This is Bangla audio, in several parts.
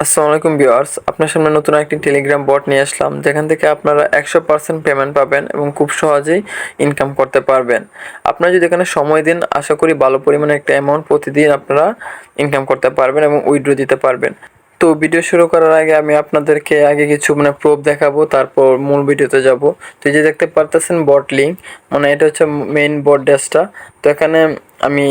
আসসালামু আলাইকুম ভিউয়ার্স, আপনার সামনে নতুন একটি টেলিগ্রাম বট নিয়ে আসলাম, যেখান থেকে আপনারা 100% পেমেন্ট পাবেন এবং খুব সহজেই ইনকাম করতে পারবেন। আপনারা যদি এখানে সময় দিন, আশা করি ভালো পরিমাণে একটা অ্যামাউন্ট প্রতিদিন আপনারা ইনকাম করতে পারবেন এবং উইথড্র দিতে পারবেন। তো ভিডিও শুরু করার আগে আমি আপনাদেরকে আগে কিছু প্রুফ দেখাবো, তারপর মূল ভিডিওতে যাব। তো এই যে দেখতে পারতেছেন বট লিঙ্ক, এটা হচ্ছে মেইন বট ড্যাশটা। তো এখানে আমি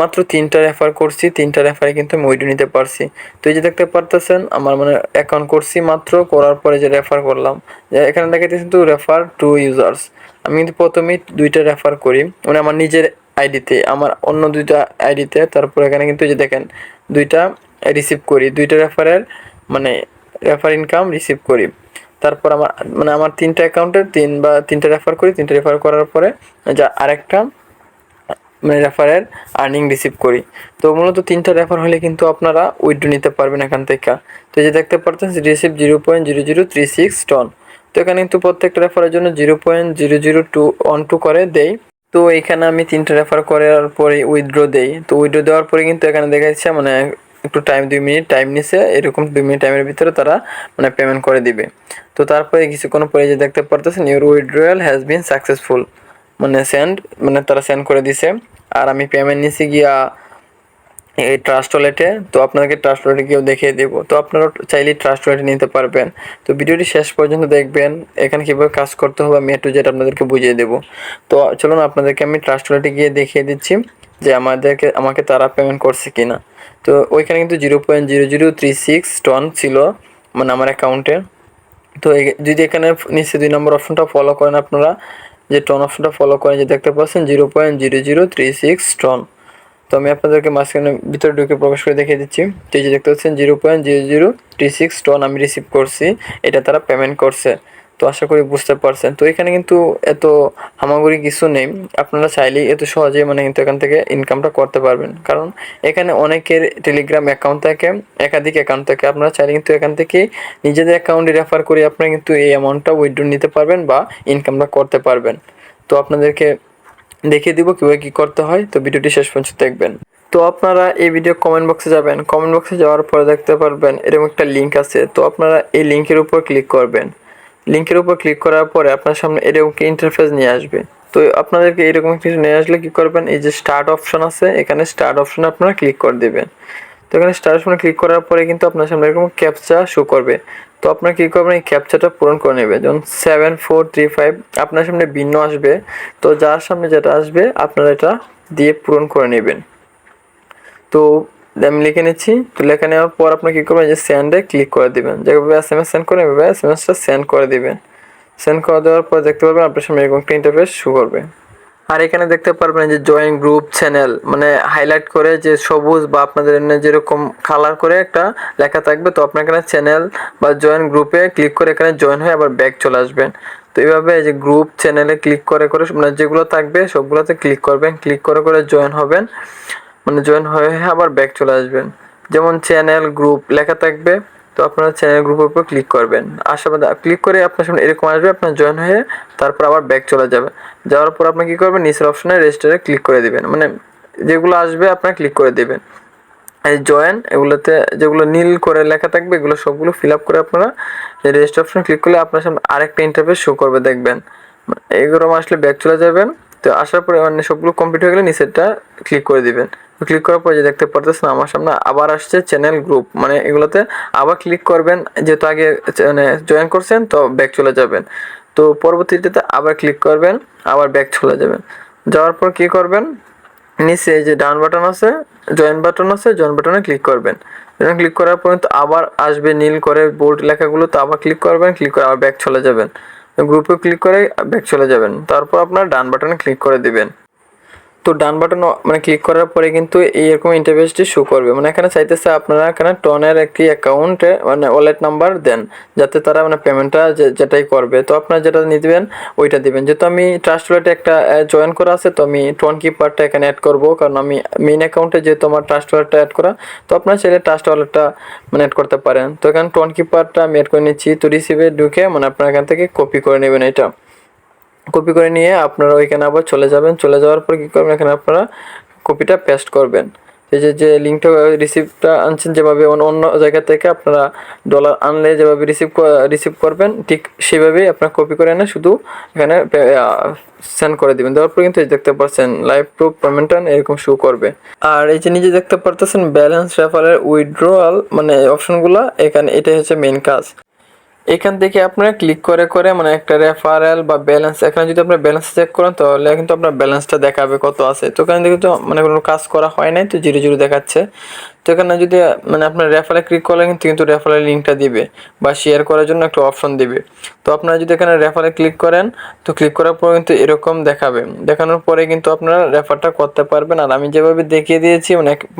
মাত্র 3টা রেফার করছি, 3টা রেফারে কিন্তু আমি উইথড্র নিতে পারছি। তো এই যে দেখতে পারতেছেন আমার অ্যাকাউন্ট করছি, মাত্র করার পরে যে রেফার করলাম, যে এখানে দেখাইতেছে কিন্তু রেফার টু ইউজার্স। আমি কিন্তু প্রথমেই 2টা রেফার করি, আমার নিজের আইডিতে, আমার অন্য 2টা আইডিতে। তারপর এখানে কিন্তু যে দেখেন 2টা রিসিভ করি, 2টা রেফারের রেফার ইনকাম রিসিভ করি। তারপর আমার 3টা অ্যাকাউন্টে 3টা রেফার করি, 3টা রেফার করার পরে যা আরেকটা রেফারের আর্নিং রিসিভ করি। তো মূলত 3টা রেফার হলে কিন্তু আপনারা উইথড্র নিতে পারবেন এখান থেকে। তো এই যে দেখতে পাচ্ছেন রিসিভ 0.0036 টন। তো এখানে কিন্তু প্রত্যেকটা রেফারের জন্য 0.00212 করে দেই। তো এখানে আমি 3টা রেফার করার পরে উইথড্র দেই। তো উইথড্র দেওয়ার পরে কিন্তু এখানে দেখা যাচ্ছে একটু টাইম, 2 মিনিট টাইম নিছে, এরকম 2 মিনিট টাইমের ভিতরে তারা পেমেন্ট করে দিবে। তো তারপরে কিছুক্ষণ পরে যে দেখতে পারতেছেন your withdrawal has been successful, send, তারা সেন্ড করে দিছে। আর আমি পেমেন্ট নিছি গিয়া এই ট্রাস্ট ওয়ালেটে। তো আপনাদেরকে ট্রাস্ট ওয়ালেটে গিয়েও দেখিয়ে দেবো। তো আপনারা চাইলেই ট্রাস্ট ওয়ালেটে নিতে পারবেন। তো ভিডিওটি শেষ পর্যন্ত দেখবেন, এখানে কীভাবে কাজ করতে হবে আমি A to Z আপনাদেরকে বুঝিয়ে দেবো। তো চলুন আপনাদেরকে আমি ট্রাস্ট ওয়ালেটে গিয়ে দেখিয়ে দিচ্ছি যে আমাকে তারা পেমেন্ট করছে কিনা। তো ওইখানে কিন্তু 0.0036 টন ছিল আমার অ্যাকাউন্টে। তো যদি এখানে নিচে 2 নম্বর অপশনটা ফলো করেন, আপনারা যে টন অপশনটা ফলো করেন, যে দেখতে পাচ্ছেন 0.0036 টন। তো আমি আপনাদেরকে মাঝখানে ভিতরে ঢুকে প্রবেশ করে দেখিয়ে দিচ্ছি। তো এই যে দেখতে পাচ্ছেন 0.0036 টন আমি রিসিভ করছি, এটা তারা পেমেন্ট করছে। তো আশা করি বুঝতে পারছেন। তো এখানে কিন্তু এত হামাগুড়ি কিছু নেই, আপনারা চাইলেই এত সহজেই কিন্তু এখান থেকে ইনকামটা করতে পারবেন। কারণ এখানে অনেকের টেলিগ্রাম অ্যাকাউন্ট থাকে, একাধিক অ্যাকাউন্ট থাকে। আপনারা চাইলে কিন্তু এখান থেকে নিজেদের অ্যাকাউন্টে রেফার করে আপনারা কিন্তু এই অ্যামাউন্টটা উইথড্র নিতে পারবেন বা ইনকামটা করতে পারবেন। তো আপনাদেরকে দেখিয়ে দিব কীভাবে কী করতে হয়। তো ভিডিওটি শেষ পর্যন্ত দেখবেন। তো আপনারা এই ভিডিও কমেন্ট বক্সে যাবেন, কমেন্ট বক্সে যাওয়ার পরে দেখতে পারবেন এরকম একটা লিঙ্ক আছে। তো আপনারা এই লিঙ্কের উপর ক্লিক করবেন। লিঙ্কের উপর ক্লিক করার পরে আপনার সামনে এরকম কি ইন্টারফেস নিয়ে আসবে। তো আপনাদেরকে এরকম কিছু নিয়ে আসলে কি করবেন, এই যে স্টার্ট অপশন আছে, এখানে স্টার্ট অপশনে আপনারা ক্লিক করে দেবেন। তো এখানে স্টার্ট অপশনে ক্লিক করার পরে কিন্তু আপনার সামনে এরকম ক্যাপচা শো করবে। তো আপনারা কী করবেন, এই ক্যাপচাটা পূরণ করে নেবেন। যেমন 7435 আপনার সামনে ভিন্ন আসবে। তো যার সামনে যেটা আসবে আপনারা এটা দিয়ে পূরণ করে নেবেন। তো আমি লিখে নিচ্ছি। তো লেখা নেওয়ার পর আপনার কী করবেন, যে সেন্ডে ক্লিক করে দেবেন। যেভাবে SMS সেন্ড করে এভাবে SMSটা সেন্ড করে দেবেন। সেন্ড করে দেওয়ার পর দেখতে পারবেন আপনার সামনে এরকম একটা ইন্টারফেস শো করবে। আর এখানে দেখতে পারবেন যে জয়েন গ্রুপ চ্যানেল, হাইলাইট করে যে সবুজ বা আপনাদের যেরকম কালার করে একটা লেখা থাকবে। তো আপনার এখানে চ্যানেল বা জয়েন গ্রুপে ক্লিক করে এখানে জয়েন হয়ে আবার ব্যাক চলে আসবেন। তো এইভাবে যে গ্রুপ চ্যানেলে ক্লিক করে যেগুলো থাকবে সবগুলোতে ক্লিক করবেন, ক্লিক করে জয়েন হবেন। জয়েন হয়ে আবার ব্যাক চলে আসবেন। যেমন চ্যানেল গ্রুপ লেখা থাকবে, তো আপনারা চ্যানেল গ্রুপের উপর ক্লিক করবেন। আশাবাদ ক্লিক করে আপনার সামনে এরকম আসবে, আপনার জয়েন হয়ে তারপর আবার ব্যাক চলে যাবে। যাওয়ার পর আপনি কী করবেন, নিচের অপশনে রেজিস্টারে ক্লিক করে দিবেন। যেগুলো আসবে আপনারা ক্লিক করে দেবেন। এই জয়েন এগুলোতে যেগুলো নীল করে লেখা থাকবে এগুলো সবগুলো ফিল আপ করে আপনারা রেজিস্টার অপশনে ক্লিক করলে আপনার সামনে আরেকটা ইন্টারফেস শো করবে, দেখবেন। এগুলো আসলে ব্যাক চলে যাবেন। তো আসার পরে সবগুলো কমপ্লিট হয়ে গেলে নিচেরটা ক্লিক করে দিবেন। ক্লিক করার পরে যে দেখতে পারতেছেন আমার সামনে আবার আসছে চ্যানেল গ্রুপ, এগুলোতে আবার ক্লিক করবেন। যেহেতু আগে জয়েন করছেন তো ব্যাক চলে যাবেন। তো পরবর্তীতে আবার ক্লিক করবেন, আবার ব্যাক চলে যাবেন। যাওয়ার পর কী করবেন, নিচে যে ডান বাটন আছে, জয়েন বাটন আছে, জয়েন বাটনে ক্লিক করবেন। ক্লিক করার পর আবার আসবে নীল করে বোল্ড লেখাগুলো, তো আবার ক্লিক করবেন, ক্লিক করে আবার ব্যাক চলে যাবেন। গ্রুপে ক্লিক করে ব্যাক চলে যাবেন। তারপর আপনার ডান বাটনে ক্লিক করে দিবেন। তো ডান বাটন ক্লিক করার পরে কিন্তু এইরকম ইন্টারফেসটি শো করবে। এখানে চাইতেছে আপনারা এখানে টনের একটি অ্যাকাউন্টে ওয়ালেট নাম্বার দেন, যাতে তারা পেমেন্টটা যেটাই করবে। তো আপনারা যেটা নিবেন ওইটা দিবেন। যেহেতু আমি ট্রাস্ট ওয়ালেটে একটা জয়েন করা আছে, তো আমি টোন কিপারটা এখানে অ্যাড করব, কারণ আমি মেইন অ্যাকাউন্টে যেহেতু আমার ট্রাস্ট ওয়ালেটটা অ্যাড করা। তো আপনারা চাইলে ট্রাস্ট ওয়ালেটটা অ্যাড করতে পারেন। তো এখানে টোন কিপারটা আমি অ্যাড করে নিচ্ছি। তো রিসিভে ঢুকে আপনারা এখান থেকে কপি করে নেবেন। এটা কপি করে নিয়ে আপনারা ওইখানে আবার চলে যাবেন। চলে যাওয়ার পর কী করবেন, এখানে আপনারা কপিটা পেস্ট করবেন। যে লিঙ্কটা রিসিপ্টটা আনছেন যেভাবে অন্য জায়গা থেকে আপনারা ডলার আনলে যেভাবে রিসিভ করবেন ঠিক সেভাবেই আপনারা কপি করে এনে শুধু এখানে সেন্ড করে দিবেন। দেওয়ার পর কিন্তু এই দেখতে পাচ্ছেন লাইভ প্রুফ পেমেন্ট এরকম শো করবে। আর এই যে নিজে দেখতে পারতেছেন ব্যালেন্স রেফারের উইথড্রয়াল মানে অপশনগুলো, এখানে এটাই হচ্ছে মেইন কাজ। এখান থেকে আপনারা ক্লিক করে করে মানে একটা রেফারেল বা ব্যালেন্স, এখানে যদি আপনার ব্যালেন্স চেক করেন তাহলে কিন্তু আপনার ব্যালেন্সটা দেখাবে কত আছে। তো এখানে দেখে তো মানে কোনো কাজ করা হয় নাই, তো জিরো জিরো দেখাচ্ছে। তো এখানে যদি মানে আপনার রেফারে ক্লিক করলে কিন্তু রেফারের লিঙ্কটা দিবে বা শেয়ার করার জন্য একটা অপশন দিবে। তো আপনারা যদি এখানে রেফারে ক্লিক করেন তো ক্লিক করার পর কিন্তু এরকম দেখাবে, দেখানোর পরে কিন্তু আপনারা রেফারটা করতে পারবেন। আর আমি যেভাবে দেখিয়ে দিয়েছি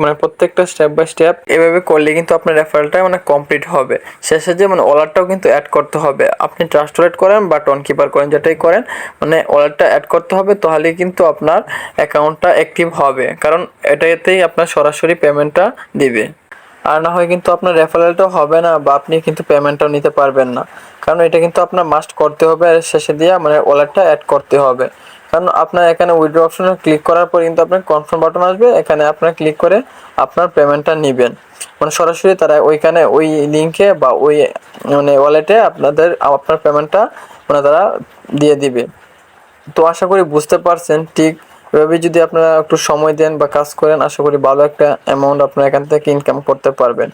মানে প্রত্যেকটা স্টেপ বাই স্টেপ এভাবে করলে কিন্তু আপনার রেফারেলটা মানে কমপ্লিট হবে। শেষে যে মানে ওয়ালেটটাও কিন্তু অ্যাড করতে হবে, আপনি ট্রাস্ট ওয়ালেট করেন বা টোন কিপার করেন যেটাই করেন মানে ওয়ালেটটা অ্যাড করতে হবে, তাহলে কিন্তু আপনার অ্যাকাউন্টটা অ্যাক্টিভ হবে, কারণ এটাতেই আপনার সরাসরি পেমেন্টটা দিবে। আর না হয় কিন্তু আপনার রেফারেলটাও হবে না বা আপনি কিন্তু পেমেন্টটাও নিতে পারবেন না, কারণ এটা কিন্তু আপনার মাস্ট করতে হবে আর শেষে দিয়ে মানে ওয়ালেটটা অ্যাড করতে হবে। কারণ আপনার এখানে উইথড্র অপশনে ক্লিক করার পর কিন্তু আপনার কনফার্ম বাটন আসবে, এখানে আপনার ক্লিক করে আপনার পেমেন্টটা নেবেন মানে সরাসরি তারা ওইখানে ওই লিঙ্কে বা ওই মানে ওয়ালেটে আপনার পেমেন্টটা মানে তারা দিয়ে দিবে। তো আশা করি বুঝতে পারছেন। ঠিক এভাবে যদি আপনারা একটু সময় দেন বা কাজ করেন, আশা করি ভালো একটা অ্যামাউন্ট আপনারা এখান থেকে ইনকাম করতে পারবেন।